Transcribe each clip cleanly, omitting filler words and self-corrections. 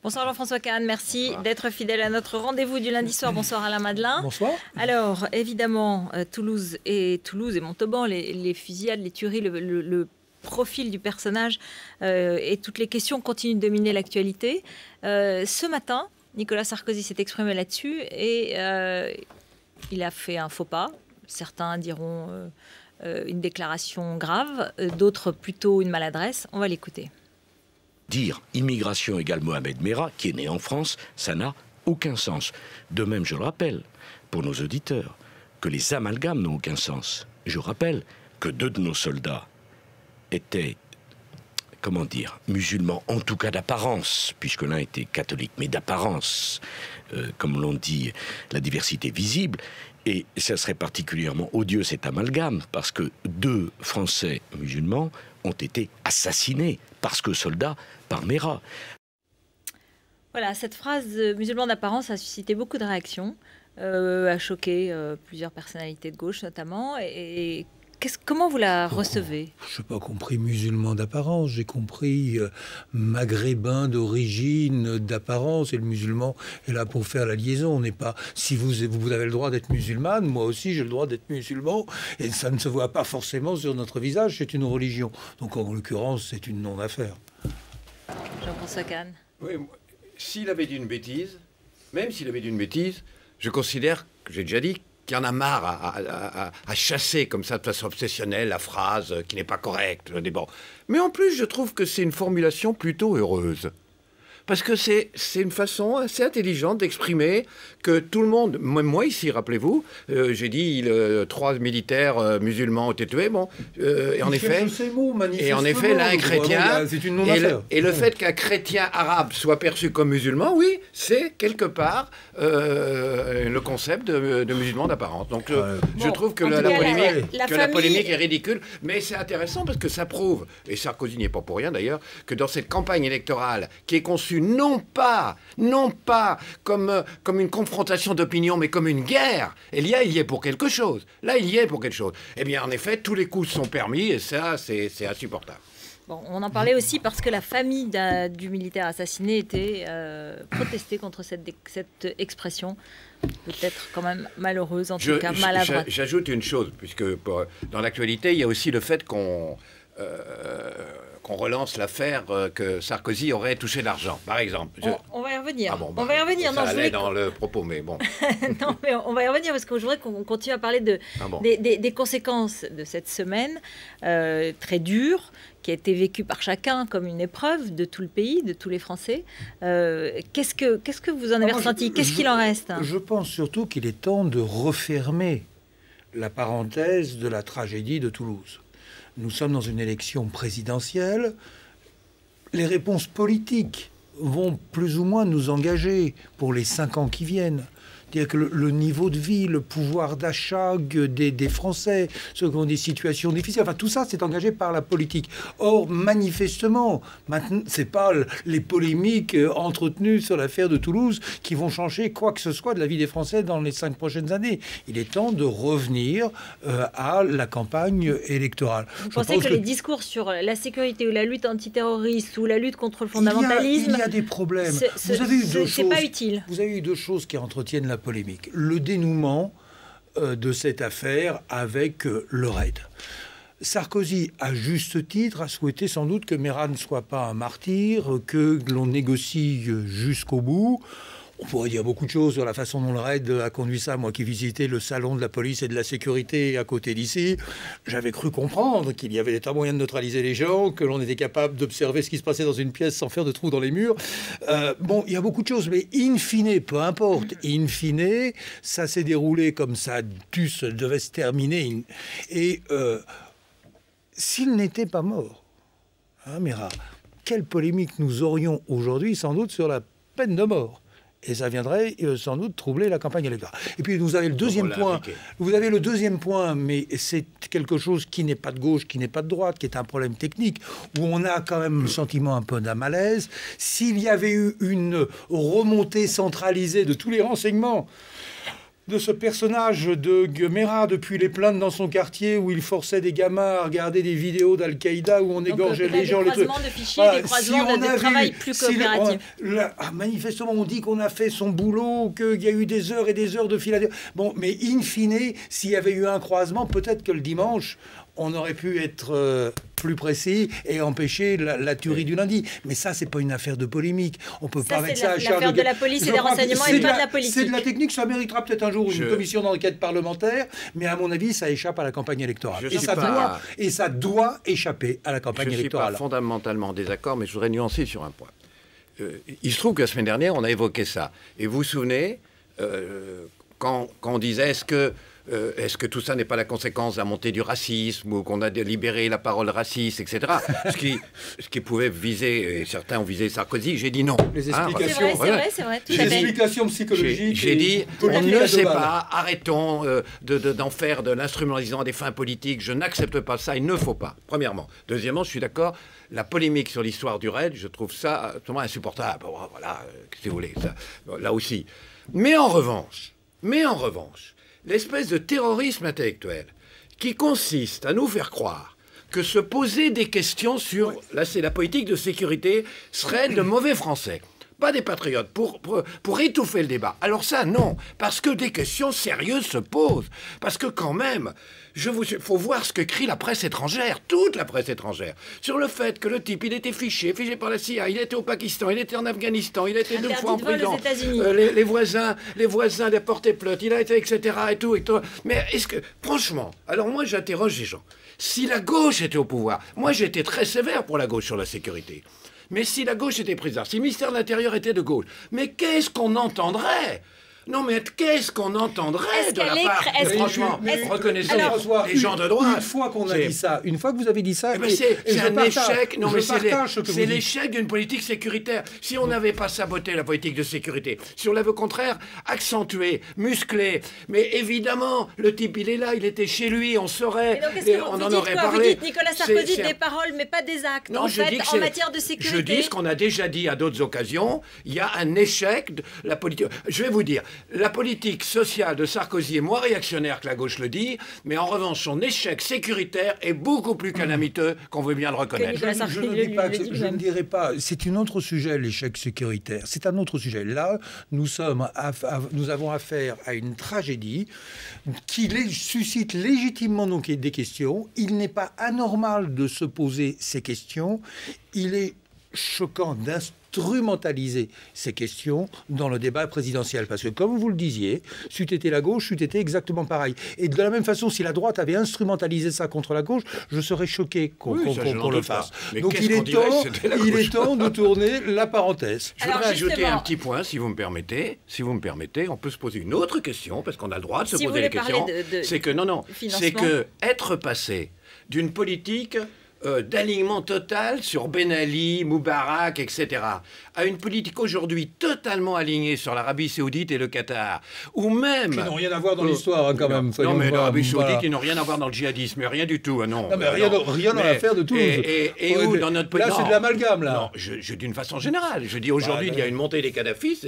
Bonsoir Jean-François Kahn, merci d'être fidèle à notre rendez-vous du lundi soir. Bonsoir Alain Madelin. Bonsoir. Alors, évidemment, Toulouse et Montauban, les fusillades, les tueries, le profil du personnage et toutes les questions continuent de dominer l'actualité. Ce matin, Nicolas Sarkozy s'est exprimé là-dessus et il a fait un faux pas. Certains diront une déclaration grave, d'autres plutôt une maladresse. On va l'écouter. Dire immigration égale Mohamed Merah, qui est né en France, ça n'a aucun sens. De même, je le rappelle, pour nos auditeurs, que les amalgames n'ont aucun sens. Je rappelle que 2 de nos soldats étaient, comment dire, musulmans, en tout cas d'apparence, puisque l'un était catholique, mais d'apparence, comme l'on dit, la diversité visible. Et ça serait particulièrement odieux cet amalgame, parce que 2 Français musulmans ont été assassinés, parce que soldats, par Merah. Voilà, cette phrase musulman d'apparence a suscité beaucoup de réactions, a choqué plusieurs personnalités de gauche notamment. Et comment vous la recevez? Je n'ai pas compris musulman d'apparence, j'ai compris maghrébin d'origine d'apparence, et le musulman est là pour faire la liaison. On n'est pas, si vous avez le droit d'être musulmane, moi aussi j'ai le droit d'être musulman, et ça ne se voit pas forcément sur notre visage, c'est une religion. Donc en l'occurrence, c'est une non-affaire. Jean-François Kahn. Oui, s'il avait dit une bêtise, même s'il avait dit une bêtise, je considère, que j'ai déjà dit, qu'il y en a marre à chasser comme ça de façon obsessionnelle la phrase qui n'est pas correcte. Bon. Mais en plus, je trouve que c'est une formulation plutôt heureuse. Parce que c'est une façon assez intelligente d'exprimer que tout le monde, même moi ici, rappelez-vous, j'ai dit 3 militaires musulmans ont été tués. Bon, et en effet, l'un est chrétien. Et le fait qu'un chrétien arabe soit perçu comme musulman, oui, c'est quelque part le concept de musulman d'apparence. Donc je trouve que la polémique est ridicule, mais c'est intéressant parce que ça prouve, et Sarkozy n'y est pas pour rien d'ailleurs, que dans cette campagne électorale qui est conçue non pas comme une confrontation d'opinion, mais comme une guerre. Et il y est pour quelque chose. Là, il y est pour quelque chose. Eh bien, en effet, tous les coups sont permis, et ça, c'est insupportable. Bon, on en parlait aussi parce que la famille du militaire assassiné était protestée contre cette expression, peut-être quand même malheureuse, en tout cas maladroite. J'ajoute une chose, puisque dans l'actualité, il y a aussi le fait qu'on relance l'affaire que Sarkozy aurait touché l'argent, par exemple. On va y revenir. Ah bon, on va y revenir. Ça allait dans le propos, mais bon. Non, mais on va y revenir parce que je voudrais qu'on continue à parler des conséquences de cette semaine très dure, qui a été vécue par chacun comme une épreuve de tout le pays, de tous les Français. Qu'est-ce que vous en avez ressenti? Qu'est-ce qu'il en reste? Je pense surtout qu'il est temps de refermer la parenthèse de la tragédie de Toulouse. Nous sommes dans une élection présidentielle. Les réponses politiques vont plus ou moins nous engager pour les 5 ans qui viennent. C'est-à-dire que le niveau de vie, le pouvoir d'achat des Français, ceux qui ont des situations difficiles, enfin tout ça c'est engagé par la politique. Or, manifestement, maintenant, c'est pas les polémiques entretenues sur l'affaire de Toulouse qui vont changer quoi que ce soit de la vie des Français dans les 5 prochaines années. Il est temps de revenir à la campagne électorale. Vous pensez que les discours sur la sécurité ou la lutte antiterroriste ou la lutte contre le fondamentalisme... Il y a des problèmes. Vous avez eu 2 choses. C'est pas utile. Vous avez eu 2 choses qui entretiennent la polémique. Le dénouement de cette affaire avec le RAID. Sarkozy, à juste titre, a souhaité sans doute que Merah ne soit pas un martyr, que l'on négocie jusqu'au bout. On pourrait dire beaucoup de choses sur la façon dont le RAID a conduit ça. Moi qui visitais le salon de la police et de la sécurité à côté d'ici, j'avais cru comprendre qu'il y avait des moyens de neutraliser les gens, que l'on était capable d'observer ce qui se passait dans une pièce sans faire de trous dans les murs. Bon, il y a beaucoup de choses, mais in fine, peu importe, in fine, ça s'est déroulé comme ça devait se terminer. Et s'il n'était pas mort, Merah, quelle polémique nous aurions aujourd'hui sans doute sur la peine de mort. Et ça viendrait sans doute troubler la campagne électorale. Et puis vous avez le deuxième point. Vous avez le deuxième point, mais c'est quelque chose qui n'est pas de gauche, qui n'est pas de droite, qui est un problème technique, où on a quand même le sentiment un peu d'un malaise. S'il y avait eu une remontée centralisée de tous les renseignements de ce personnage de Mera depuis les plaintes dans son quartier où il forçait des gamins à regarder des vidéos d'Al-Qaïda où on égorgeait les gens. Des croisements de fichiers, des croisements de travail plus coopératif. Manifestement, on dit qu'on a fait son boulot, qu'il y a eu des heures et des heures de filature. Bon, mais in fine, s'il y avait eu un croisement, peut-être que le dimanche, on aurait pu être plus précis et empêcher la tuerie du lundi. Mais ça, c'est pas une affaire de polémique. On peut pas mettre ça à charge de la police et des renseignements et pas de la politique. C'est de la technique. Ça méritera peut-être un jour une commission d'enquête parlementaire, mais à mon avis, ça échappe à la campagne électorale. Et ça doit échapper à la campagne électorale. Je ne suis pas fondamentalement en désaccord, mais je voudrais nuancer sur un point. Il se trouve que la semaine dernière, on a évoqué ça. Et vous vous souvenez, quand on disait est-ce que tout ça n'est pas la conséquence de la montée du racisme ou qu'on a libéré la parole raciste, etc. ce qui pouvait viser, et certains ont visé Sarkozy, j'ai dit non. Les explications, c'est vrai, tout à fait. Les explications psychologiques. J'ai dit, on ne sait pas, arrêtons d'en faire de l'instrumentalisation à des fins politiques, je n'accepte pas ça, il ne faut pas, premièrement. Deuxièmement, je suis d'accord, la polémique sur l'histoire du raid, je trouve ça absolument insupportable. Bon, voilà, si vous voulez, ça, là aussi. Mais en revanche, l'espèce de terrorisme intellectuel qui consiste à nous faire croire que se poser des questions sur la politique de sécurité serait de mauvais Français, pas des patriotes, pour étouffer le débat. Alors ça, non, parce que des questions sérieuses se posent. Parce que quand même, faut voir ce que crie la presse étrangère, toute la presse étrangère, sur le fait que le type, il était fiché par la CIA, il était au Pakistan, il était en Afghanistan, il a été 2 fois en prison. Les voisins, les portés plainte, il a été, etc. et tout. Mais est-ce que, franchement, alors moi j'interroge les gens. Si la gauche était au pouvoir, moi j'étais très sévère pour la gauche sur la sécurité. Mais si la gauche était présidente, si le ministère de l'Intérieur était de gauche, mais qu'est-ce qu'on entendrait ? Non, mais qu'est-ce qu'on entendrait de la part, franchement, reconnaissons les gens de droite. Une fois qu'on a dit ça, une fois que vous avez dit ça, c'est un échec. Non, mais c'est l'échec d'une politique sécuritaire. Si on n'avait pas saboté la politique de sécurité, si on l'avait au contraire accentué, musclé, mais évidemment, le type, il est là, il était chez lui, on saurait, on en aurait parlé. Vous dites, Nicolas Sarkozy, des paroles, mais pas des actes. Non, en fait, en matière de sécurité. Je dis ce qu'on a déjà dit à d'autres occasions. Il y a un échec de la politique. Je vais vous dire. La politique sociale de Sarkozy est moins réactionnaire que la gauche le dit, mais en revanche, son échec sécuritaire est beaucoup plus calamiteux qu'on veut bien le reconnaître. Je ne dirais pas. C'est un autre sujet, l'échec sécuritaire. C'est un autre sujet. Là, nous avons affaire à une tragédie qui suscite légitimement donc des questions. Il n'est pas anormal de se poser ces questions. Il est choquant d'instrumentaliser ces questions dans le débat présidentiel. Parce que, comme vous le disiez, c'eût été la gauche, c'eût été exactement pareil. Et de la même façon, si la droite avait instrumentalisé ça contre la gauche, je serais choqué qu'on le fasse. Donc il est temps de tourner la parenthèse. Je voudrais ajouter un petit point, si vous me permettez. Si vous me permettez, on peut se poser une autre question, parce qu'on a le droit de se poser des questions. C'est que être passé d'une politique d'alignement total sur Ben Ali, Moubarak, etc., à une politique aujourd'hui totalement alignée sur l'Arabie Saoudite et le Qatar, ou même... Qui n'ont rien à voir dans l'histoire, quand même. Non, mais l'Arabie Saoudite, ils n'ont rien à voir dans le djihadisme, rien du tout, non. Non, mais rien dans l'affaire de Toulouse. Et où, dans notre politique... Là, c'est de l'amalgame, là. Non, je d'une façon générale. Je dis aujourd'hui, il y a une montée des kadhafistes,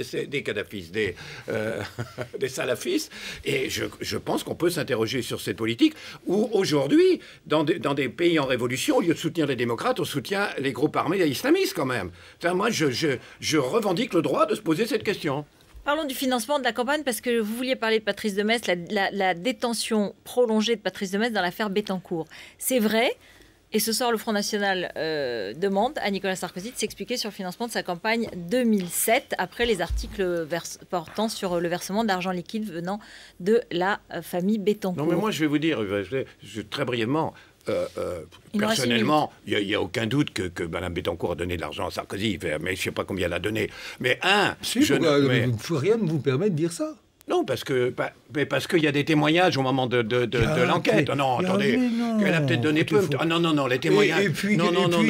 des salafistes, et je pense qu'on peut s'interroger sur cette politique, où aujourd'hui, dans des pays en révolution, au lieu de soutenir les démocrates, on soutient les groupes armés islamistes, quand même. Enfin, moi, je revendique le droit de se poser cette question. Parlons du financement de la campagne, parce que vous vouliez parler de Patrice Demesse, la détention prolongée de Patrice Demesse dans l'affaire Bettencourt. C'est vrai, et ce soir, le Front National demande à Nicolas Sarkozy de s'expliquer sur le financement de sa campagne 2007, après les articles portant sur le versement d'argent liquide venant de la famille Bettencourt. Non, mais moi, je vais vous dire, très brièvement... personnellement, il n'y a aucun doute que Mme Bettencourt a donné de l'argent à Sarkozy, mais je ne sais pas combien elle a donné. Mais rien ne vous permet de dire ça. Non, parce qu'il y a des témoignages au moment de l'enquête. Non, attendez, qu'elle a peut-être donné peu. Ah non, les témoignages. Et puis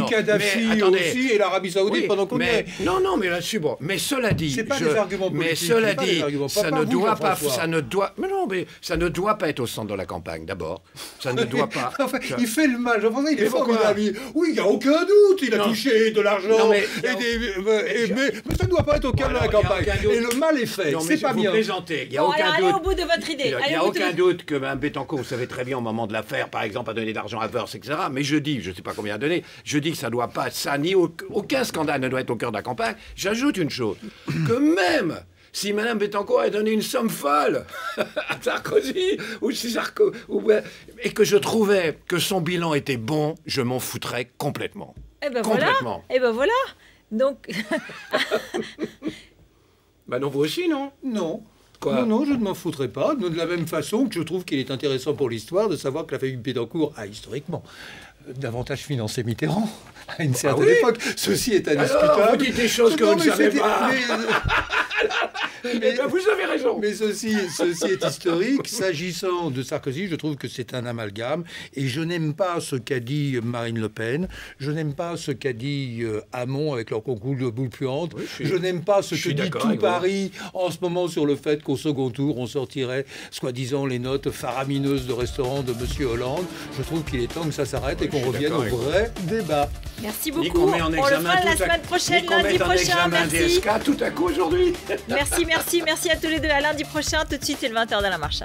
Kadhafi aussi et l'Arabie Saoudite pendant qu'on est. Non, mais là-dessus, bon. Mais cela dit, c'est pas des arguments politiques. Mais cela dit, ça ne doit pas être au centre de la campagne. D'abord, ça ne doit pas. Enfin, il fait le mal. Jean-François, il est formidable. Oui, il n'y a aucun doute. Il a touché de l'argent. Mais ça ne doit pas être au cœur de la campagne. Et le mal est fait. C'est pas bien. Allez au bout de votre idée. Il n'y Allez, a vous aucun tous. doute que Mme Bettencourt, vous savez très bien, au moment de l'affaire, par exemple, a donné de l'argent à Wörth, etc. Mais je dis, je ne sais pas combien a donné, je dis que ça ne doit pas, aucun scandale ne doit être au cœur de la campagne. J'ajoute une chose, que même si Mme Bettencourt a donné une somme folle à Sarkozy, et que je trouvais que son bilan était bon, je m'en foutrais complètement. Eh ben Complètement. voilà. Eh ben voilà. Donc, Bah non, vous aussi, non? Non. Quoi? Non, je ne m'en foutrais pas. De la même façon que je trouve qu'il est intéressant pour l'histoire de savoir que la famille Bettencourt a historiquement davantage financé Mitterrand à une certaine oui. époque. Ceci est indiscutable. Alors, vous dites des choses que Non, vous ne mais savez c'était- pas. mais- Eh ben, vous avez raison. Mais ceci est historique. S'agissant de Sarkozy, je trouve que c'est un amalgame. Et je n'aime pas ce qu'a dit Marine Le Pen. Je n'aime pas ce qu'a dit Hamon avec leur concours de boules puantes. Oui, je n'aime pas ce je que suis dit d'accord tout avec vous. Paris en ce moment sur le fait qu'au second tour, on sortirait, soi-disant, les notes faramineuses de restaurant de M. Hollande. Je trouve qu'il est temps que ça s'arrête et Oui, qu'on je suis revienne d'accord au avec vous. vrai débat. merci Ni beaucoup. qu'on met en On le examen fera la tout à- semaine prochaine, ni qu'on lundi mette en prochain. examen Merci. DSK tout à coup aujourd'hui. Merci à tous les deux. À lundi prochain. Tout de suite, c'est le 20h de la Marche.